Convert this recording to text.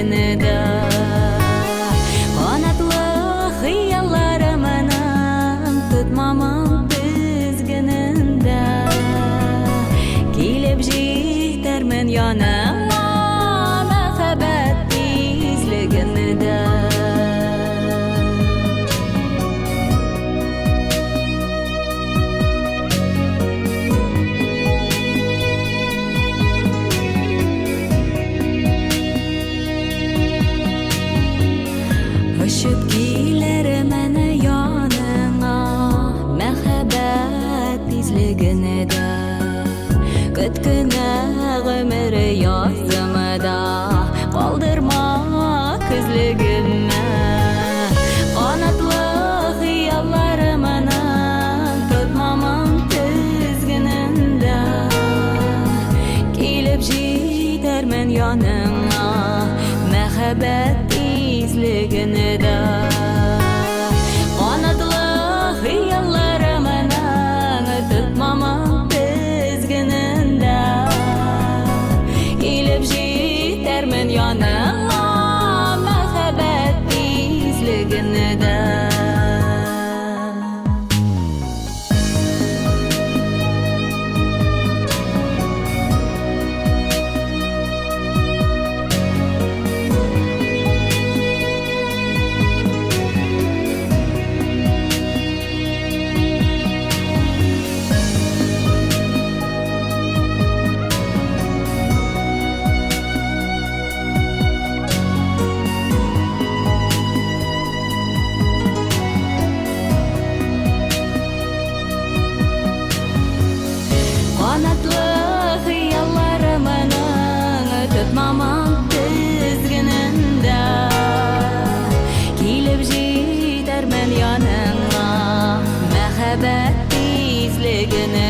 тизлегенедә. Канатлы хыялларымның тотмамын тизгенендә. Килеп җитәрмен яныңа мәхәббәт тизлегенедә. Ышып килермен яныңа мәхәббәт тизлегенедә. Көткенә гомер язымда калдырма күзлегемә. Канатлы хыялларымның тотмамын тизгенендә. Килеп җитәрмен яныңа мәхәббәт тизлегенедә. Канатлы хыялларымның тотмамын тизгенендә. Килеп җитәрмен яныңа мәхәббәт тизлегенедә. Канатлы хыялларымның тотмамын тизгенендә. Килеп җитәрмен яныңа мәхәббәт тизлегенедә.